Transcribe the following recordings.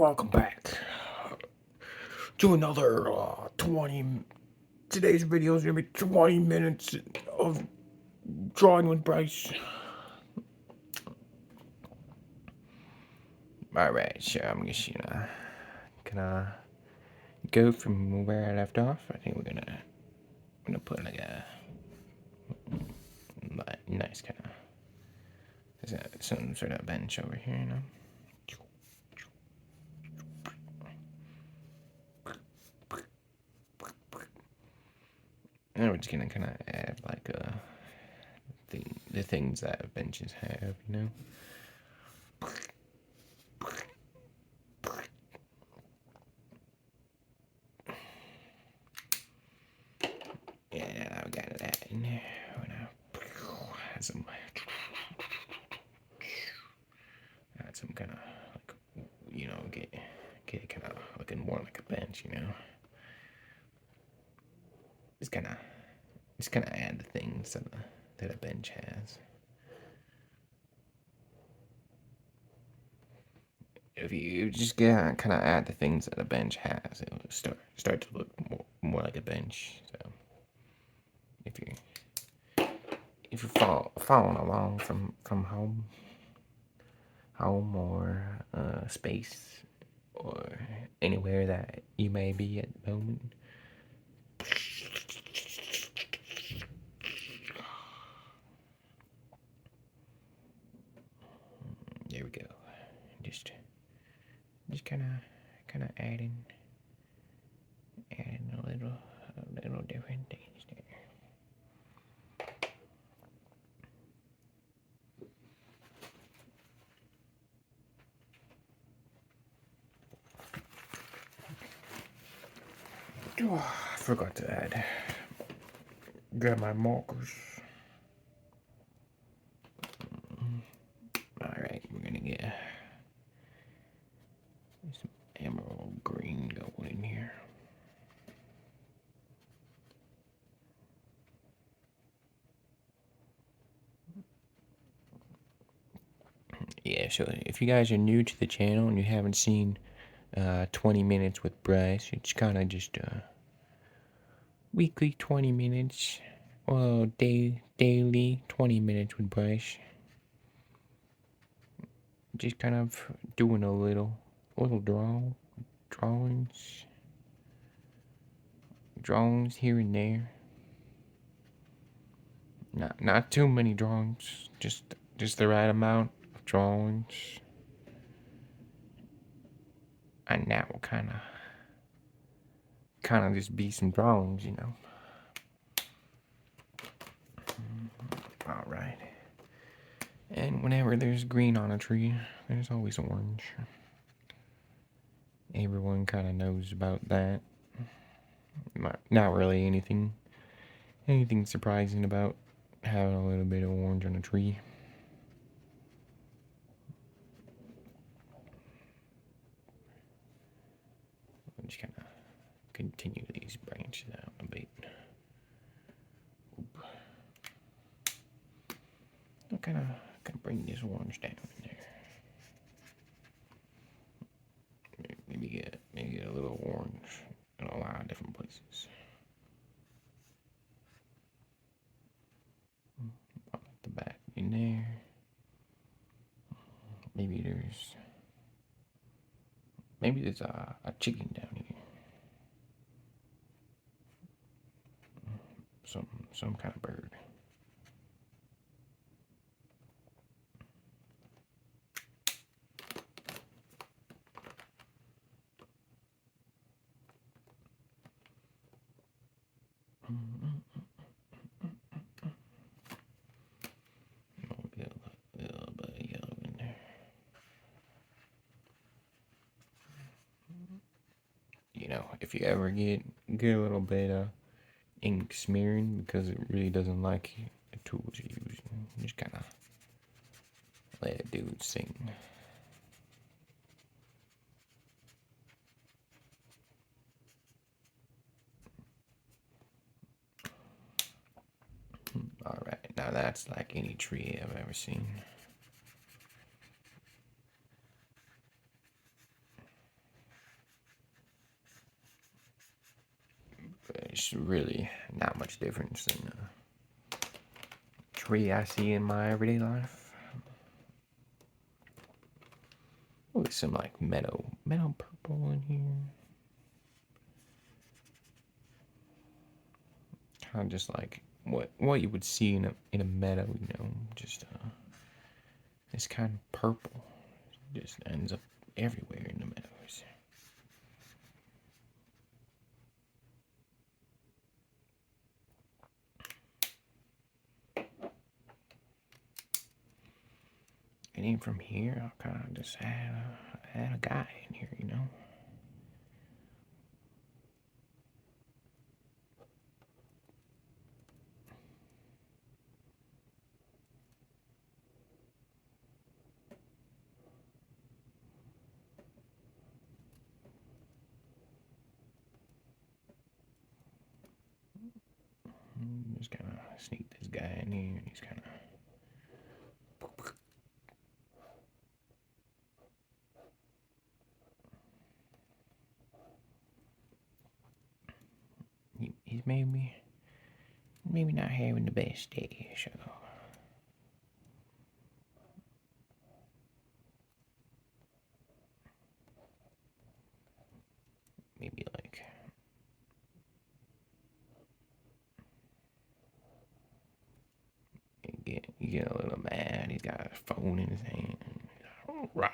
welcome back to another 20. Today's video is gonna be 20 minutes of drawing with Bryce. Alright, so I'm just gonna go from where I left off. I think we're gonna put like a nice kind of some sort of bench over here, you know. And we're just gonna kind of add like the things that benches have, you know. Yeah, I got that in there. Add some kind of like, you know, get it kind of looking more like a bench, you know. Just kind of add the things that a bench has. If you just kind of add the things that a bench has, it will start to look more like a bench. So if you're following along from home or space or anywhere that you may be at the moment, there we go. Just kind of adding a little different things there. Oh, I forgot to grab my markers. Alright, we're gonna get some emerald green going in here. Yeah, so if you guys are new to the channel and you haven't seen 20 minutes with Bryce, it's kind of just weekly 20 minutes, well, daily 20 minutes with Bryce. Just kind of doing a little drawings here and there. Not too many drawings, just the right amount of drawings. And that will kind of just be some drawings, you know. All right. And whenever there's green on a tree, there's always orange. Everyone kind of knows about that. Not really anything surprising about having a little bit of orange on a tree. I'm just kind of continue these branches out a bit. Oop. I'll kind of bring this orange down in there. Maybe get a little orange in a lot of different places. At the back in there. Maybe there's a chicken down here. Some kind of bird. You know, if you ever get a little bit of ink smearing because it really doesn't like the tools you use, just kind of let it do its thing. Alright, now that's like any tree I've ever seen. It's really not much difference than the tree I see in my everyday life. Oh, there's some like meadow purple in here. Kind of just like what you would see in a meadow, you know, just this kind of purple just ends up everywhere in the meadows. And then from here, I'll kind of just add a guy in here, you know. Just kind of sneak this guy in here, and he's kind of. He's maybe not having the best day, so. Maybe like. You get a little mad. He's got a phone in his hand. Rah.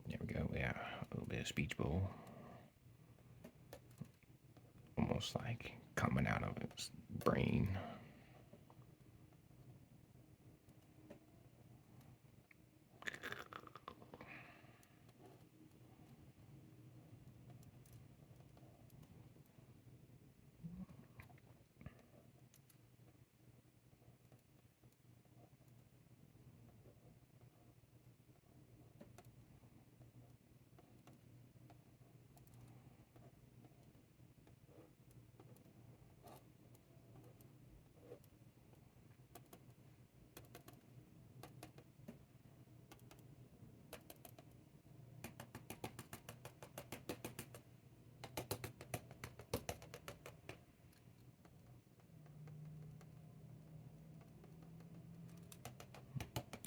There we go. Yeah, a little bit of speech bowl. Almost like coming out of his brain.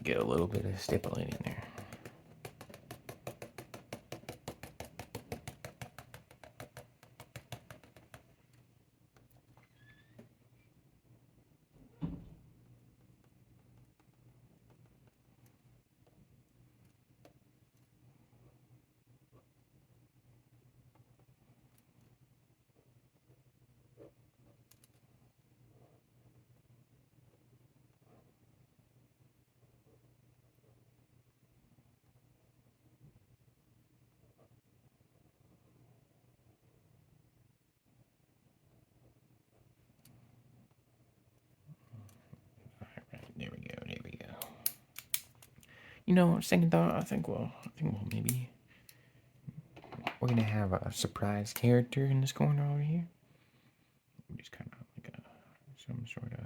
Get a little bit of stippling in there. There we go. There we go. You know, second thought, I think we'll maybe we're gonna have a surprise character in this corner over here. Just kind of like some sort of.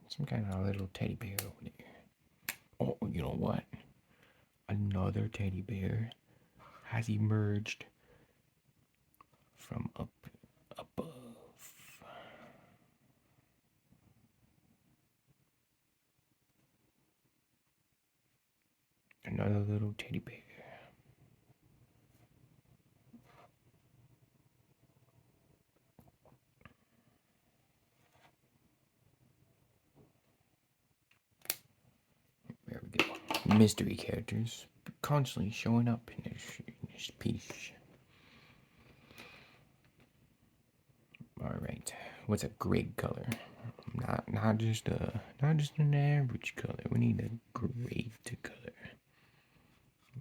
Some kind of little teddy bear over there. Oh, you know what? Another teddy bear has emerged from up above. Another little teddy bear. There we go. Mystery characters constantly showing up in this piece. Alright, what's a great color? I'm Not just an average color. We need a great color.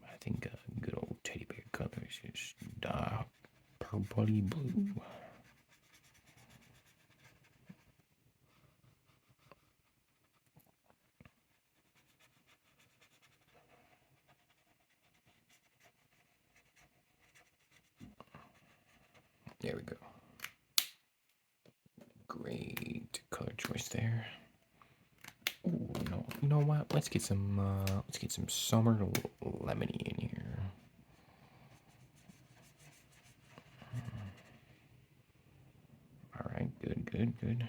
I think a good old teddy bear color is just dark purpley blue. There we go. Great color choice there. Ooh, you know what? Let's get some summer lemony in here. All right, good.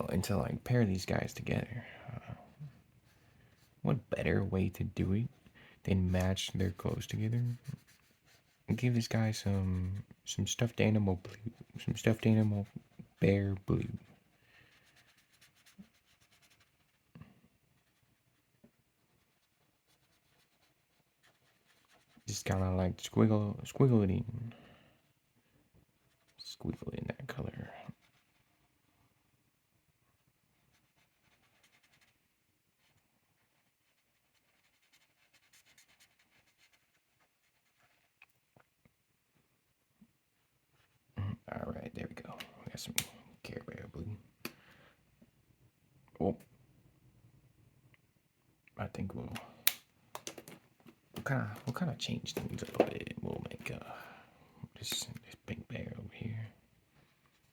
And to like pair these guys together. What better way to do it than match their clothes together? Give this guy some stuffed animal blue, some stuffed animal bear blue. Just kind of like squiggle it in. Squiggle in that color. All right, there we go. We got some Care Bear blue. Oh, I think we'll kind of change things a little bit. We'll make this pink bear over here.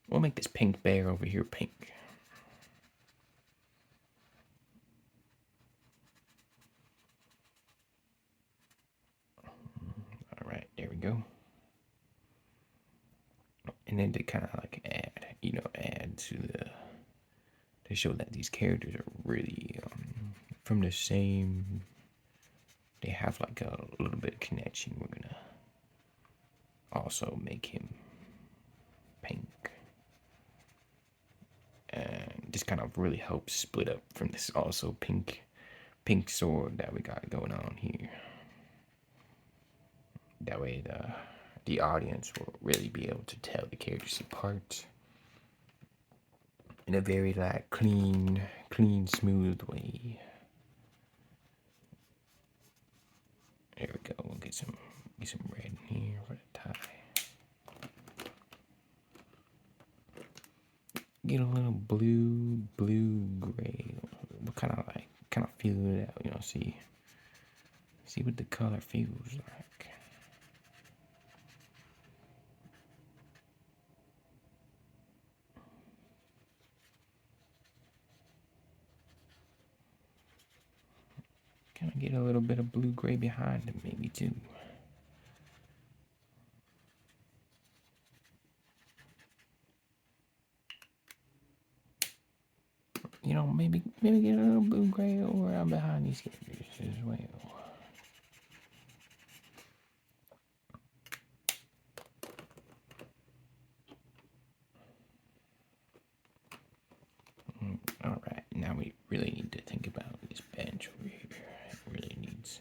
We'll make this pink bear over here pink. All right, there we go. And then to kind of like add to show that these characters are really from the same. They have like a little bit of connection. We're gonna also make him pink, and this kind of really helps split up from this also pink sword that we got going on here. That way the audience will really be able to tell the characters apart in a very like clean, smooth way. There we go. We'll get some red in here for the tie. Get a little blue, gray. We'll kind of feel it out. See what the color feels like. Kind of get a little bit of blue gray behind it, maybe too. Maybe get a little blue gray over behind these characters as well. All right, now we really need to think about this bench over here. It really needs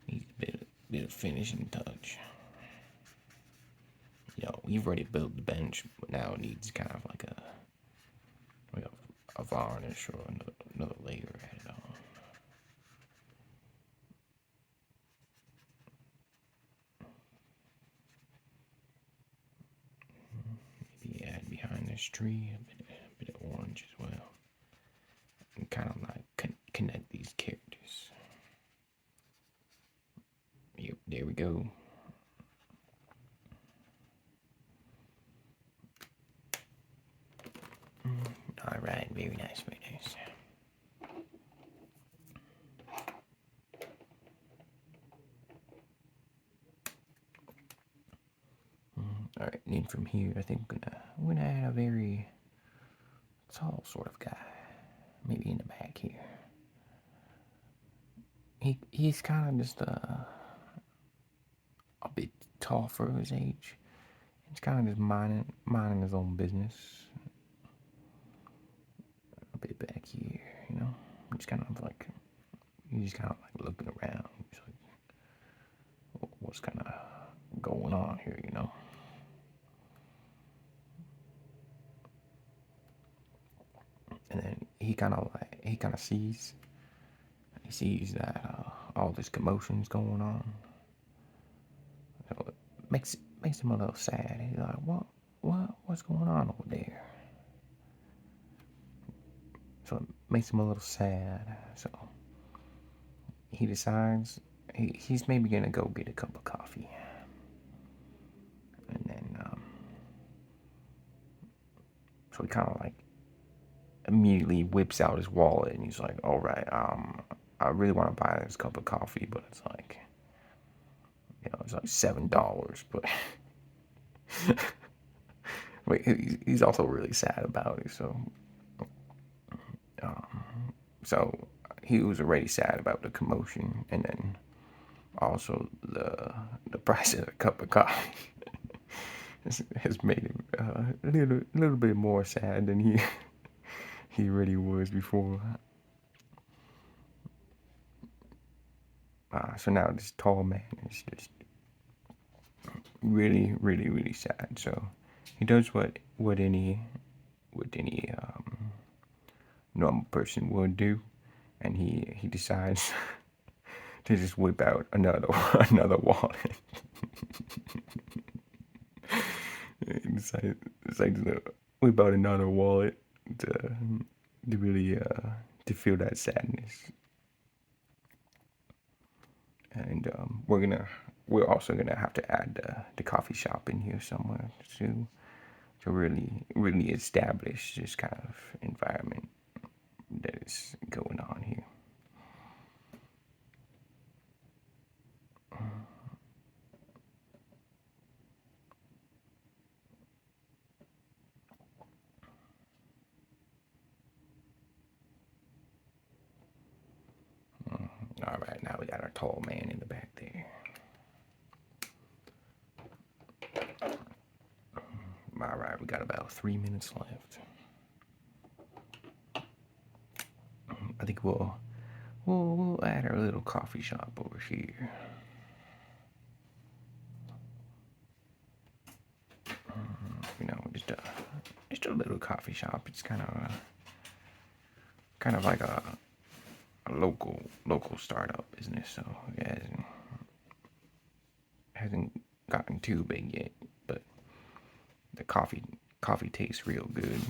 a bit of finishing touch. We've already built the bench, but now it needs kind of like a varnish or another layer added on. Maybe add behind this tree a bit of orange as well. And kind of like connect these characters. Yep, there we go. All right, very nice, very nice. All right, and then from here, I think I'm gonna add a very tall sort of guy, maybe in the back here. He's kind of just a bit tall for his age. He's kind of just minding his own business. A bit back here, you know? He's kind of like looking around. He's like, what's kind of going on here, you know? And then he kind of sees that all this commotion's going on. So it makes him a little sad. He's like, what's going on over there? So it makes him a little sad. So he decides he's maybe gonna go get a cup of coffee. And then so he kind of like immediately whips out his wallet and he's like, all right, I really want to buy this cup of coffee, but it's like, you know, it's like $7, but wait, he's also really sad about it. So he was already sad about the commotion, and then also the price of a cup of coffee has made him a little bit more sad than he really was before. So now this tall man is just really, really, really sad. So he does what any normal person would do, and he decides to just whip out another wallet. He decides to whip out another wallet to really to feel that sadness. And we're also gonna have to add the coffee shop in here somewhere to really establish this kind of environment that is going on here. All right, now we got our tall man in the back there. All right, we got about 3 minutes left. I think we'll add our little coffee shop over here. You know, just a little coffee shop. It's kind of like a local startup business, so it hasn't gotten too big yet, but the coffee tastes real good.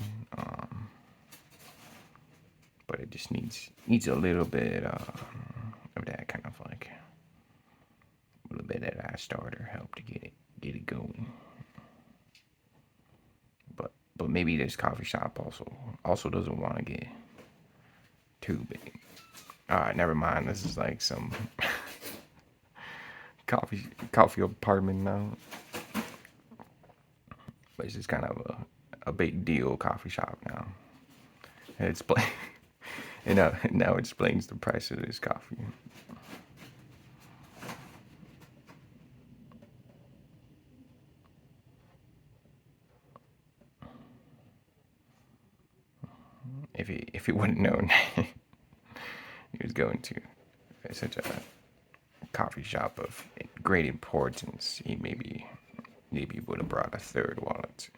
But it just needs a little bit of that kind of like a little bit of that starter help to get it going. But maybe this coffee shop also doesn't want to get too big. All right, never mind. This is like some coffee apartment now. But it's just kind of a big deal coffee shop now. And now it explains the price of this coffee. If he wouldn't known he was going to such a coffee shop of great importance, he maybe would have brought a third wallet.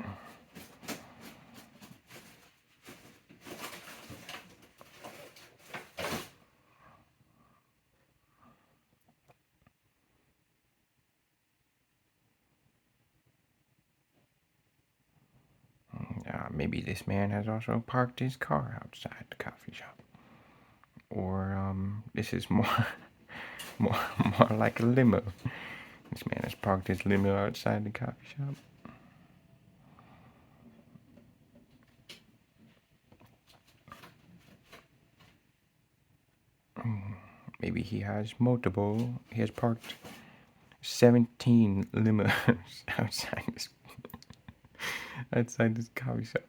Maybe this man has also parked his car outside the coffee shop. Or this is more like a limo. This man has parked his limo outside the coffee shop. Maybe he has multiple. He has parked 17 limos outside this coffee shop.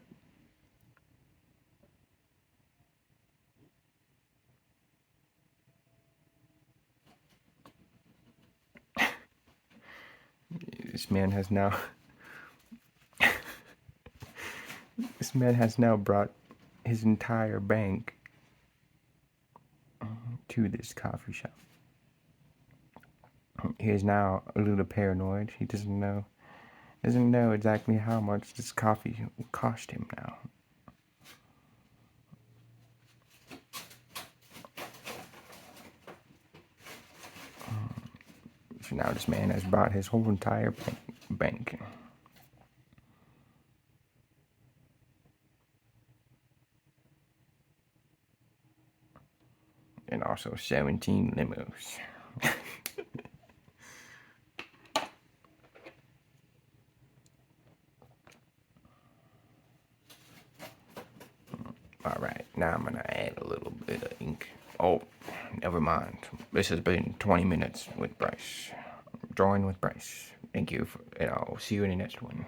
This man has now brought his entire bank to this coffee shop. He is now a little paranoid. He doesn't know exactly how much this coffee will cost him now. So now this man has bought his whole entire bank. And also 17 limos. Alright, now I'm gonna add a little bit of ink. Oh, never mind. This has been 20 minutes with Bryce. Drawing with Bryce. Thank you, and I'll see you in the next one.